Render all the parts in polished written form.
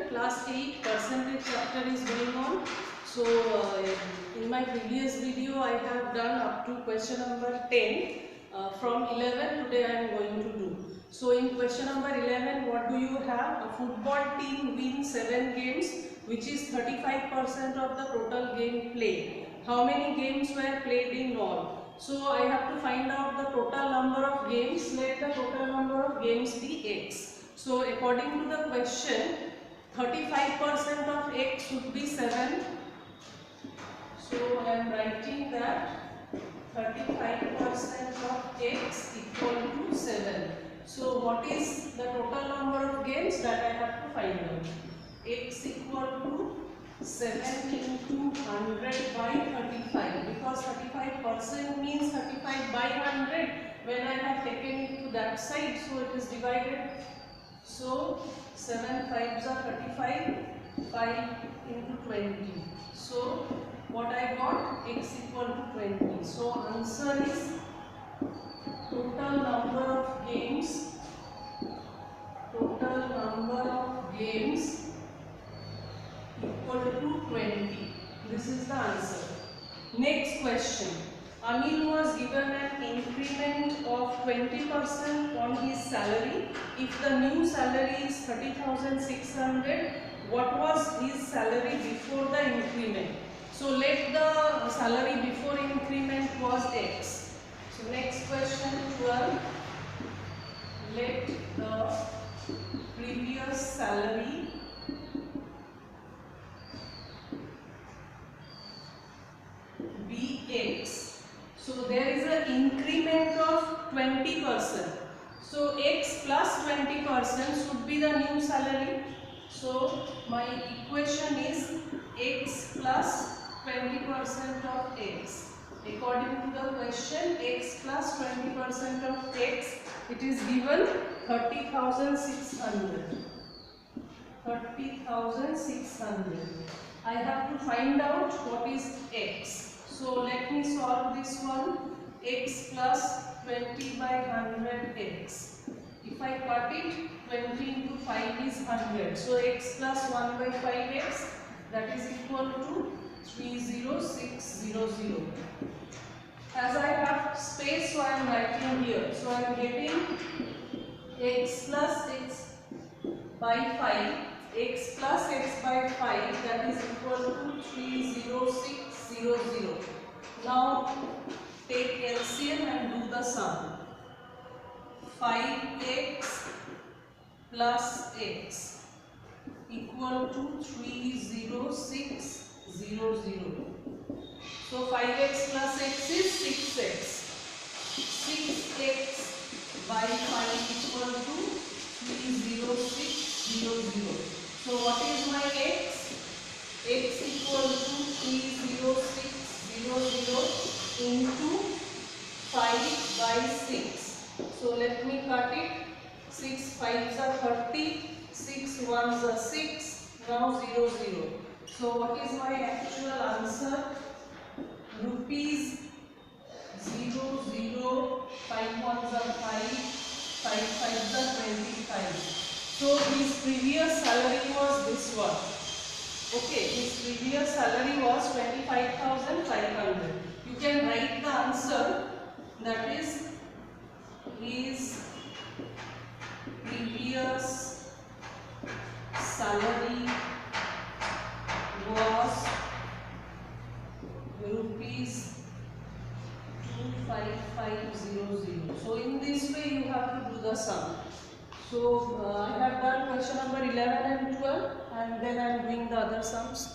class 8 percentage chapter is going on. So in my previous video I have done up to question number 10. From 11 today I am going to do. So in question number 11, what do you have? A football team wins 7 games, which is 35% of the total game played. How many games were played in all? So I have to find out the total number of games. Let the total number of games be x. So according to the question, 35% of x should be 7. So I am writing that 35% of x equal to 7. So what is the total number of games that I have to find out? X equal to 7 into 100 by 35, because 35% means 35 by 100. When I have taken it to that side, so it is divided. So 7 5s are 35, 5 into 20. So what I got? X equal to 20. So answer is total number of games. Total number of games equal to 20. This is the answer. Next question. Anil was given an increment of 20% on his salary. If the new salary is 30,600, what was his salary before the increment? So let the salary before increment was X. So next question 12. Let the previous salary be X. So there is an increment of 20%. So X plus 20% should be the new salary. So my equation is X plus 20% of X. According to the question, X plus 20% of X, it is given 30,600. 30,600. I have to find out what is X. So let me solve this one. X plus 20 by 100 X. If I cut it, 20 into 5 is 100. So X plus 1 by 5X, that is equal to 30600. As I have space, so I am writing here. So I am getting X plus X by 5. X plus X by 5, that is equal to 30600. Now take LCM and do the sum. 5x plus x equal to 30600. So 5x plus x is 6x. 6x by 5 equal to 30600. So what is my x? X equal to 30600 into 5 by 6. So let me cut it. 6 5s are 30, 6 1s are 6, now 0 0. So what is my actual answer? Rupees 0 0, 5 1s are 5, 5 5s are 25. So his previous salary was this one. Okay, his previous salary was 25,500. You can write the answer, that is his previous salary was rupees 25500. So in this way you have to do the sum. So I have done question number 11 and 12, and then I am doing the other sums.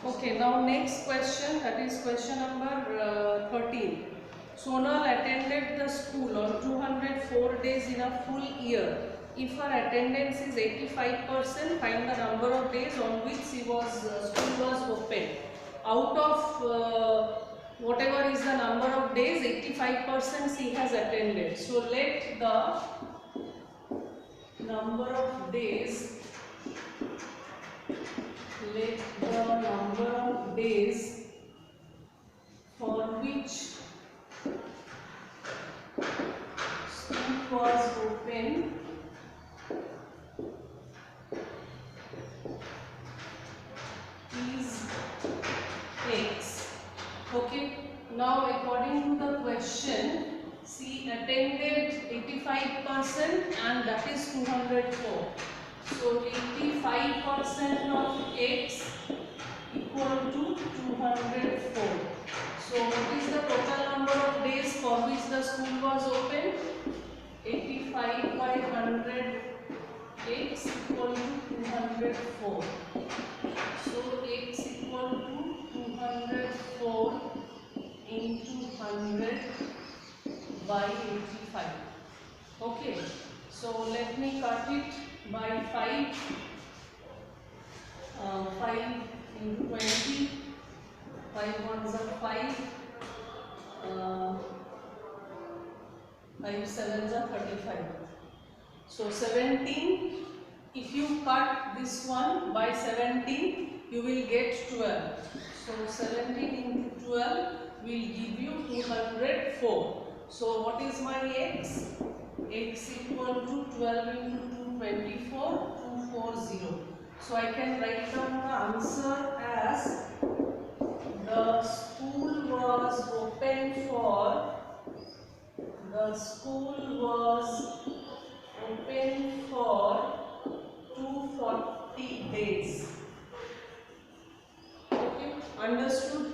Okay, now next question, that is question number 13. Sonal attended the school on 204 days in a full year. If her attendance is 85%, find the number of days on which school was open. Out of whatever is the number of days, 85% she has attended. So let the number of days, for which school was open attended 85% and that is 204. So 85% of x equal to 204. So what is the total number of days for which the school was open? 85 by 100 x equal to 204. So x equal to 204 into 100 by 85. Okay, so let me cut it by 5. 5 into 20. 5 ones are 5. 5 sevens are 35. So 17. If you cut this one by 17, you will get 12. So 17 into 12 will give you 204. So what is my x? X equal to 12 into 224, 240. So I can write down the answer as the school was open for 240 days. Okay, understood?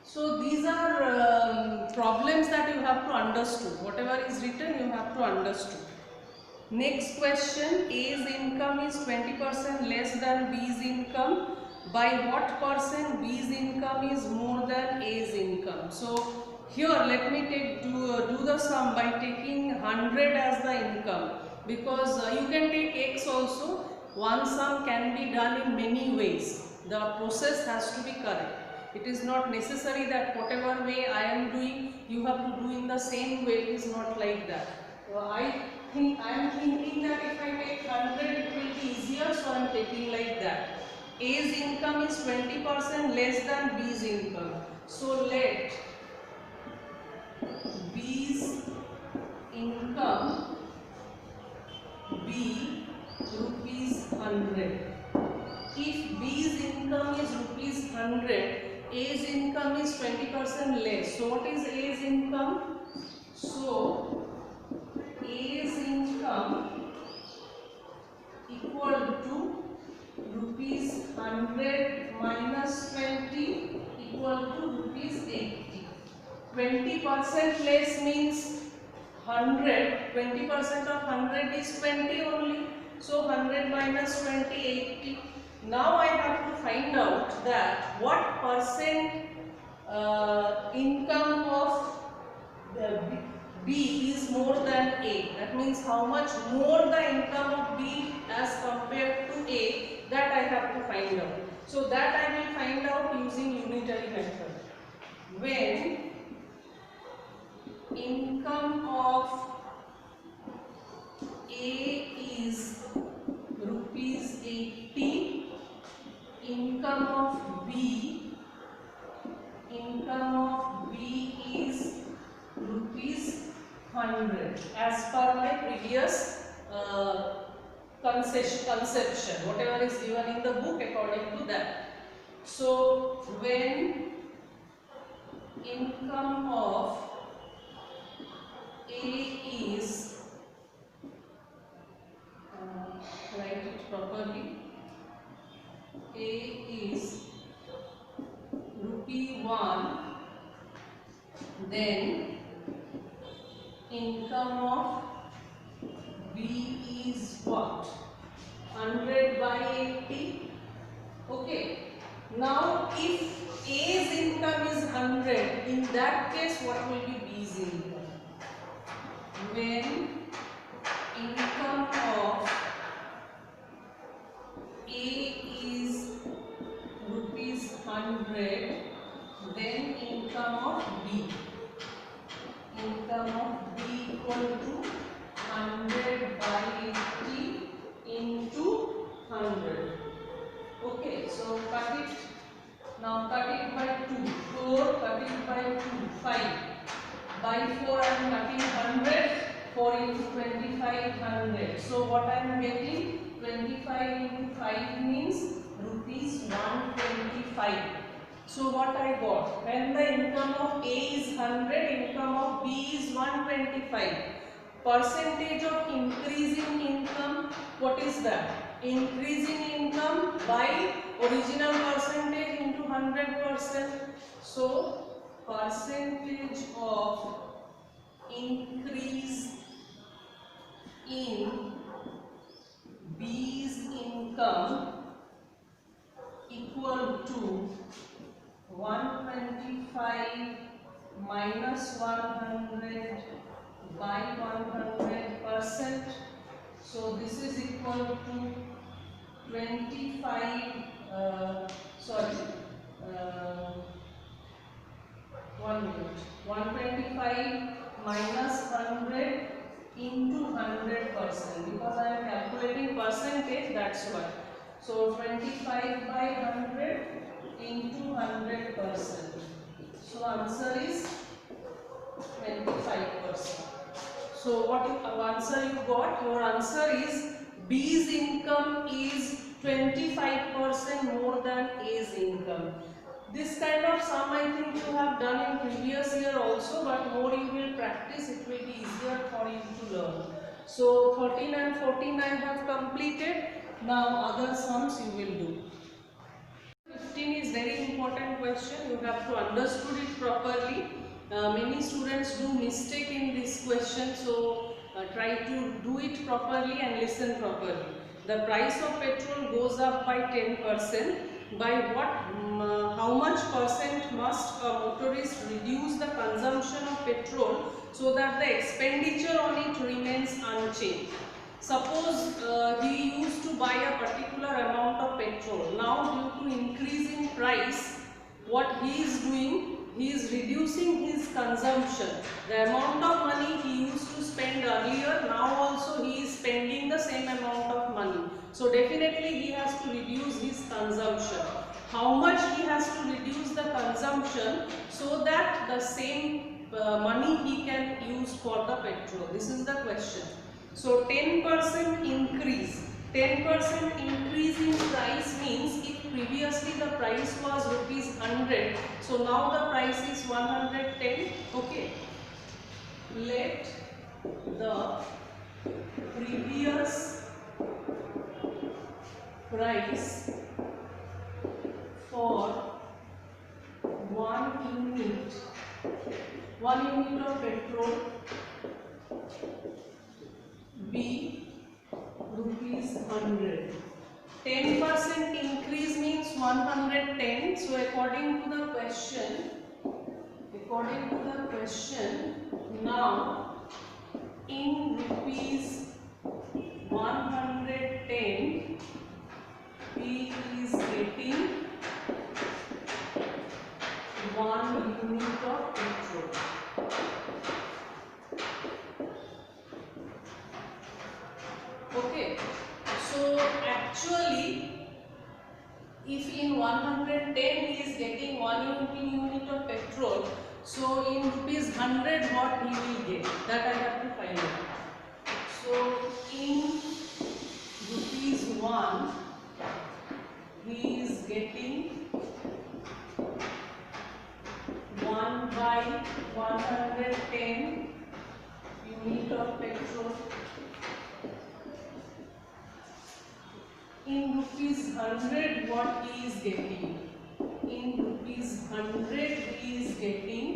So these are problems that you have to understood. Whatever is written, you have to understood. Next question, A's income is 20% less than B's income. By what percent B's income is more than A's income? So here let me do the sum by taking 100 as the income, because you can take x also. One sum can be done in many ways. The process has to be correct. It is not necessary that whatever way I am doing, you have to do in the same way. It is not like that. So I am thinking that if I take 100, it will be easier, so I am taking like that. A's income is 20% less than B's income. So let B's income be rupees 100. If B's income is rupees 100, A's income is 20% less. So what is A's income? So A's income equal to rupees 100 minus 20 equal to rupees 80. 20% less means 100. 20% of 100 is 20 only. So 100 minus 20, 80. Now I have to find out that what percent income of the B is more than A. That means how much more the income of B as compared to A, that I have to find out. So that I will find out using unitary method. When income of A is rupees 80, income of B is rupees 100 as per my previous conception, whatever is given in the book according to that. So when income of A is, write it properly, A is rupee 1, then income of B is what? 100 by 80. Okay. Now if A's income is 100, in that case what will be B's income? When income of A is rupees 100, then income of B equal to 100 by 80 into 100. Okay, so cut it. Now cut it by 2. 4, cut it by 2. 5. By 4 I am cutting 100. 4 into 25, 100. So what I am getting? 25 into 5 means rupees 125. So what I got, when the income of A is 100, income of B is 125. Percentage of increasing income, what is that? Increasing income by original percentage into 100%. So percentage of increase in B's income equal to 125 minus 100 by 100%. So this is equal to 25, sorry, 1 minute, 125 minus 100 into 100%, because I am calculating percentage, that's why. So 25 by 100 into 100%. So answer is 25%. So what answer you got? Your answer is B's income is 25% more than A's income. This kind of sum I think you have done in previous year also, but more you will practice, it will be easier for you to learn. So 13 and 14 I have completed. Now other sums you will do. 15 is very important question. You have to understood it properly. Many students do mistake in this question, so try to do it properly and listen properly. The price of petrol goes up by 10%. By what? How much percent must a motorist reduce the consumption of petrol so that the expenditure on it remains unchanged? Suppose he used to buy a particular amount of petrol. Now due to increase in price, what he is doing, he is reducing his consumption. The amount of money he used to spend earlier, now also he is spending the same amount of money. So definitely he has to reduce his consumption. How much he has to reduce the consumption so that the same money he can use for the petrol? This is the question. So 10% increase. 10% increase in price means if previously the price was rupees 100, so now the price is 110. Okay. Let the previous price for 1 unit of petrol be rupees 100. 10% increase means 110. So according to the question, now in rupees 110, he is getting 1 unit of petrol. Okay, so actually if in 110 he is getting 1 unit of petrol, so in rupees 100 what he will get, that I have to find out. So in rupees 1 he is getting 1 by 110 unit of petrol. In rupees 100 what he is getting? In rupees 100 he is getting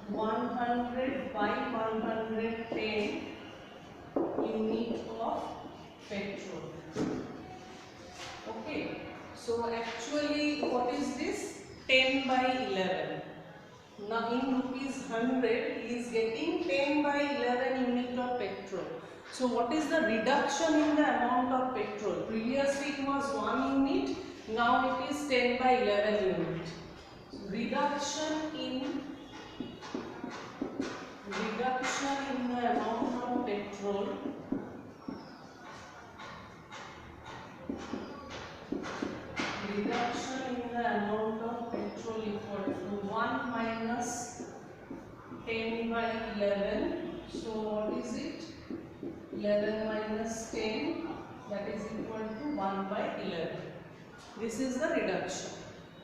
100 by 110 unit of petrol. Okay, so actually what is this? 10 by 11. Now in rupees 100 he is getting 10 by 11 unit of petrol. So what is the reduction in the amount of petrol? Previously it was 1 unit, now it is 10 by 11 unit. Reduction in the amount of petrol equal to 1 minus 10 by 11. So what is it? 11 minus 10. that is equal to 1 by 11. This is the reduction.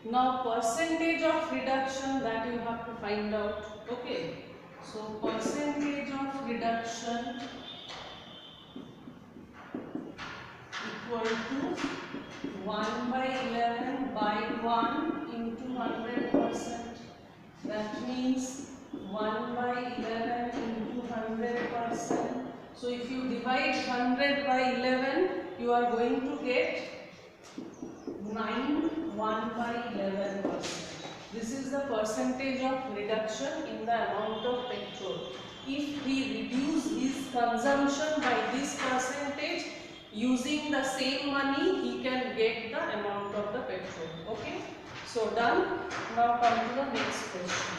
Now percentage of reduction, that you have to find out. Okay, so percentage of reduction equal to 1 by 11 by 1 into 100%. That means 1 by 11 into 100%. So if you divide 100 by 11, you are going to get 1 by 11%. This is the percentage of reduction in the amount of petrol. If he reduce his consumption by this percentage, using the same money, he can get the amount of the petrol. Okay, so done. Now come to the next question.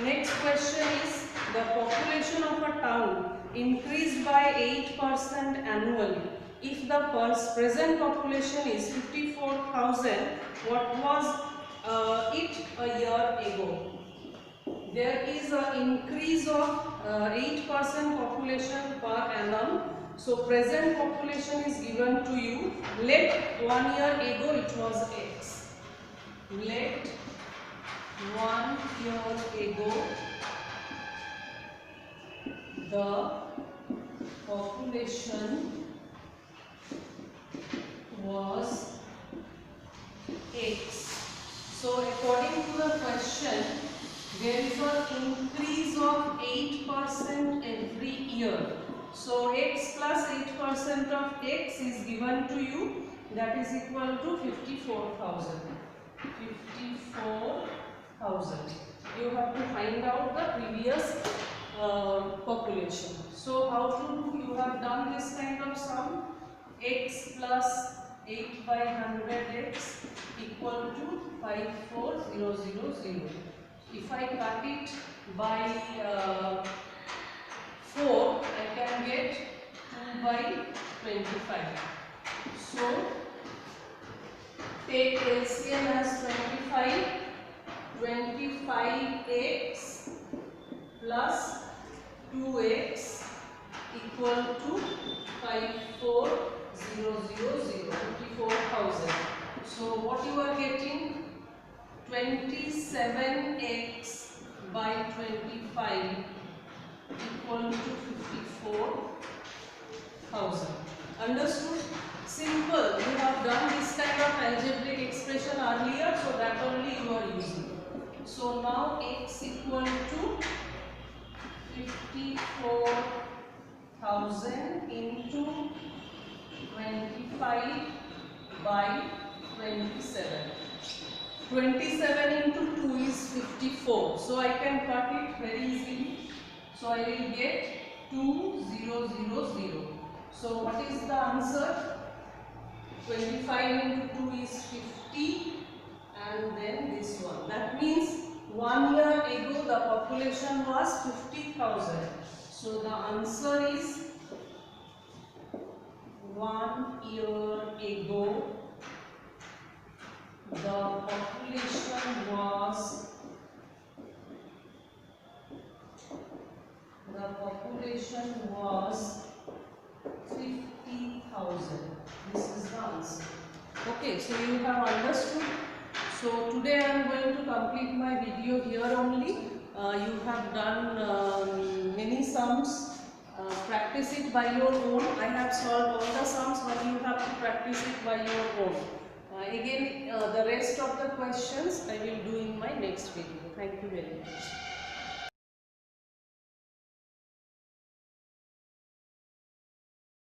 Next question is, the population of a town increased by 8% annually. If the present population is 54,000, what was it a year ago? There is an increase of 8% population per annum. So present population is given to you. Let 1 year ago it was X. Let 1 year ago the population was X. So according to the question, there is an increase of 8% every year. So X plus 8% of X is given to you, that is equal to 54,000. 54,000. You have to find out the previous population. So how to do? You have done this kind of sum. X plus 8 by 100x equal to 54000. If I cut it by 4, I can get 2 by 25. So take LCM as 25. 25x plus 2x equal to 54,000. So what you are getting? 27x by 25 equal to 54,000. Understood? Simple. You have done this kind of algebraic expression earlier, so that only you are using. So now x equal to 54,000 into 25 by 27. 27 into 2 is 54. So I can cut it very easily. So I will get 2000. So what is the answer? 25 into 2 is 50, and then this one. That means 1 year ago the population was 50,000. So the answer is 1 year ago the population was 50,000. This is the answer. Okay, so you have understood. So today I am going to complete my video here only. You have done many sums. Practice it by your own. I have solved all the sums, but you have to practice it by your own. Again, the rest of the questions I will do in my next video. Thank you very much.